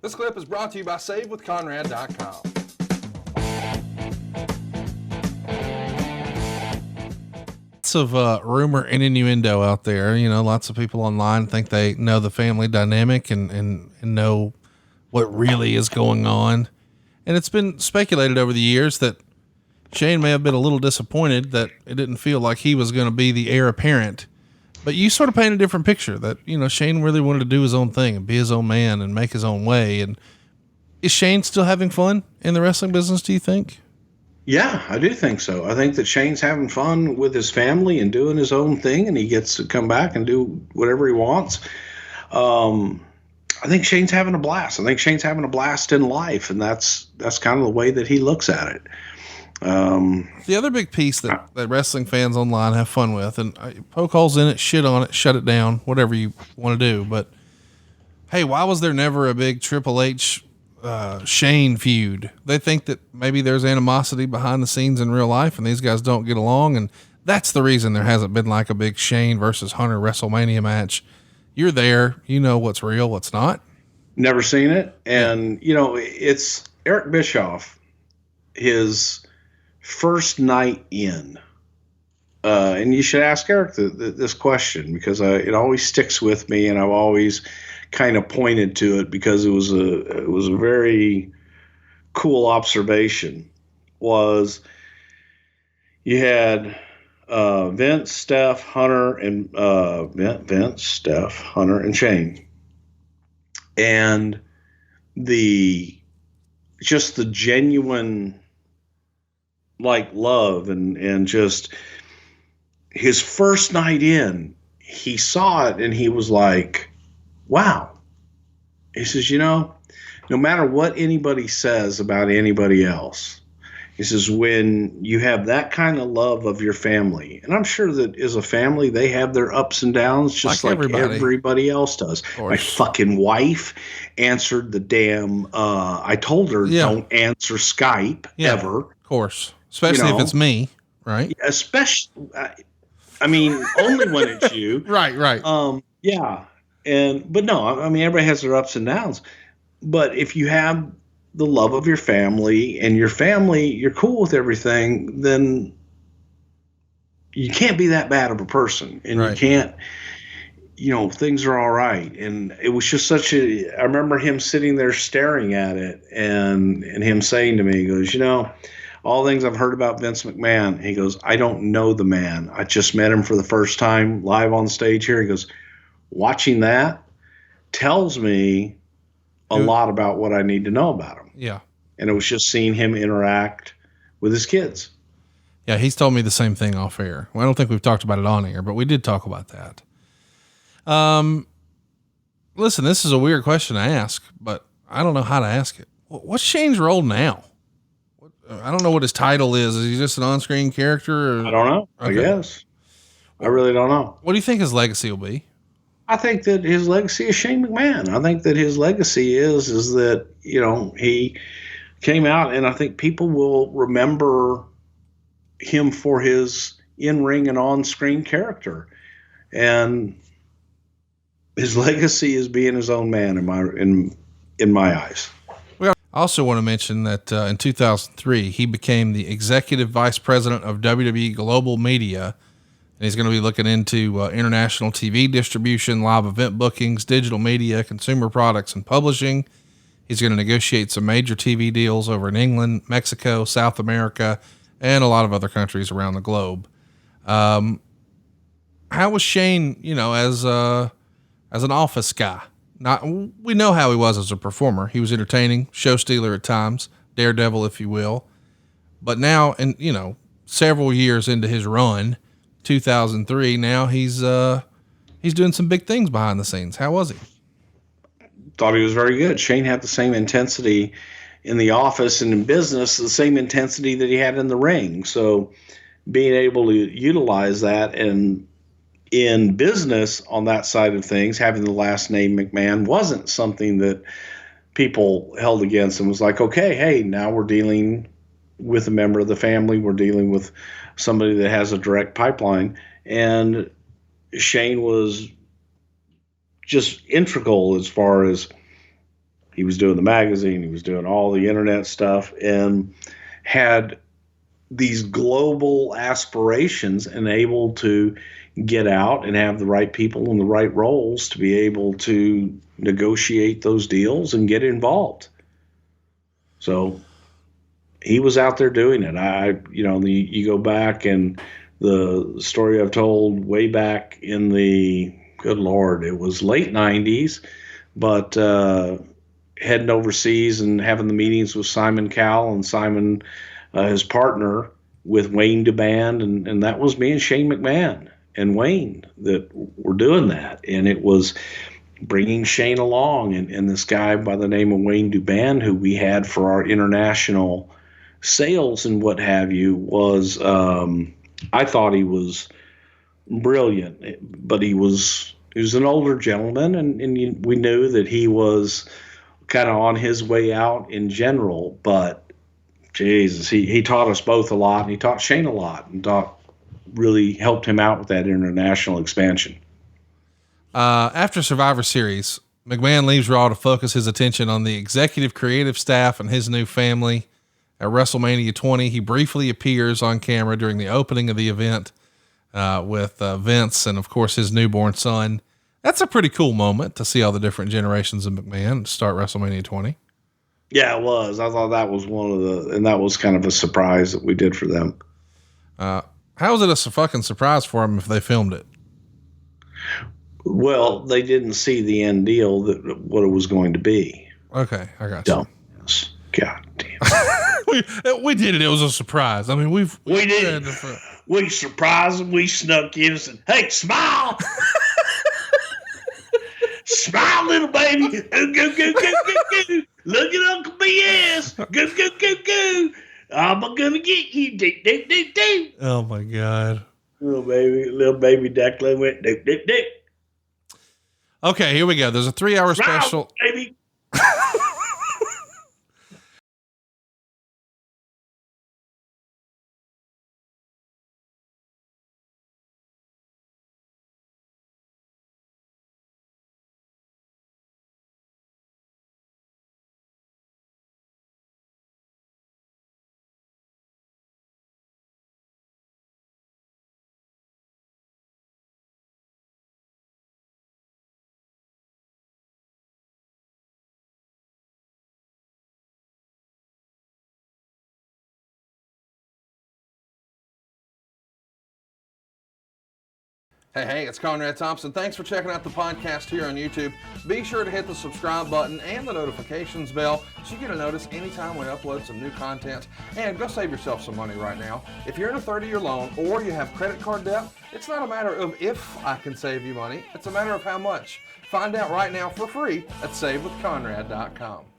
This clip is brought to you by SaveWithConrad.com. Lots of rumor and innuendo out there. You know, lots of people online think they know the family dynamic and know what really is going on. And it's been speculated over the years that Shane may have been a little disappointed that it didn't feel like he was going to be the heir apparent. But you sort of paint a different picture that, you know, Shane really wanted to do his own thing and be his own man and make his own way. And is Shane still having fun in the wrestling business, do you think? Yeah, I do think so. I think that Shane's having fun with his family and doing his own thing, and he gets to come back and do whatever he wants. I think Shane's having a blast. I think Shane's having a blast in life, and that's kind of the way that he looks at it. The other big piece that wrestling fans online have fun with, and poke holes in it, shit on it, shut it down, whatever you want to do. But hey, why was there never a big Triple H Shane feud? They think that maybe there's animosity behind the scenes in real life and these guys don't get along. And that's the reason there hasn't been like a big Shane versus Hunter WrestleMania match. You're there, you know what's real, what's not. Never seen it. And, you know, it's Eric Bischoff, his first night in, and you should ask Eric this question because it always sticks with me, and I've always kind of pointed to it because it was a very cool observation. Was you had Vince, Steph, Hunter, and Vince, Steph, Hunter, and Shane, and just the genuine like love and just his first night in, he saw it and he was like, wow. He says, you know, no matter what anybody says about anybody else, he says, when you have that kind of love of your family, and I'm sure that as a family, they have their ups and downs just like everybody else does. My fucking wife answered the damn, I told her, don't answer Skype ever. Of course. Especially if it's me, right? Especially, I mean, only when it's you. Right. Yeah. But no, I mean, everybody has their ups and downs. But if you have the love of your family and your family, you're cool with everything, then you can't be that bad of a person. And you can't, you know, things are all right. And it was just I remember him sitting there staring at it and him saying to me, he goes, you know, all the things I've heard about Vince McMahon. He goes, I don't know the man. I just met him for the first time live on stage here. He goes, watching that tells me a lot about what I need to know about him. Yeah. And it was just seeing him interact with his kids. Yeah. He's told me the same thing off air. Well, I don't think we've talked about it on air, but we did talk about that. Listen, this is a weird question to ask, but I don't know how to ask it. What's Shane's role now? I don't know what his title is. Is he just an on-screen character? Or? I don't know. Okay. I guess. I really don't know. What do you think his legacy will be? I think that his legacy is Shane McMahon. I think that his legacy is that, you know, he came out, and I think people will remember him for his in-ring and on-screen character. And his legacy is being his own man in my eyes. I also want to mention that in 2003, he became the executive vice president of WWE Global Media, and he's going to be looking into international TV distribution, live event bookings, digital media, consumer products, and publishing. He's going to negotiate some major TV deals over in England, Mexico, South America, and a lot of other countries around the globe. How was Shane, you know, as an office guy? We know how he was as a performer. He was entertaining, show stealer at times, daredevil, if you will. But now, and you know, several years into his run, 2003, now he's doing some big things behind the scenes. How was he? Thought he was very good. Shane had the same intensity in the office and in business, the same intensity that he had in the ring. So being able to utilize that and in business on that side of things, having the last name McMahon wasn't something that people held against him. It was like, okay, hey, now we're dealing with a member of the family. We're dealing with somebody that has a direct pipeline. And Shane was just integral as far as He was doing the magazine. He was doing all the internet stuff and had these global aspirations and able to get out and have the right people in the right roles to be able to negotiate those deals and get involved. So he was out there doing it. You go back and the story I've told way back in the, good Lord, it was late 90s, but heading overseas and having the meetings with Simon Cowell and Simon, his partner, with Wayne DeBand, and that was me and Shane McMahon and Wayne that were doing that. And it was bringing Shane along, and this guy by the name of Wayne DeBand, who we had for our international sales and what have you, was I thought he was brilliant, but he was an older gentleman, and we knew that he was kind of on his way out in general. But Jesus, he taught us both a lot, and he taught Shane a lot, and really helped him out with that international expansion. After Survivor Series, McMahon leaves Raw to focus his attention on the executive creative staff and his new family. At WrestleMania 20, he briefly appears on camera during the opening of the event with Vince and, of course, his newborn son. That's a pretty cool moment to see all the different generations of McMahon start WrestleMania 20. Yeah, it was. I thought that was and that was kind of a surprise that we did for them. How was it a fucking surprise for them if they filmed it? Well, they didn't see the end deal, what it was going to be. Okay, I got you. Dumbass. God damn. we did it. It was a surprise. I mean, we did. We surprised them. We snuck in and said, "Hey, smile, smile, little baby. Go, go, go, go, go, go. Look at Uncle BS. Go, go, go, go. I'm gonna get you. Do, do, do, do." Oh my God. Little baby Declan went do, do, do. Okay, here we go. There's a 3-hour special. Baby. Hey, it's Conrad Thompson. Thanks for checking out the podcast here on YouTube. Be sure to hit the subscribe button and the notifications bell so you get a notice anytime we upload some new content. And go save yourself some money right now. If you're in a 30-year loan or you have credit card debt, it's not a matter of if I can save you money. It's a matter of how much. Find out right now for free at SaveWithConrad.com.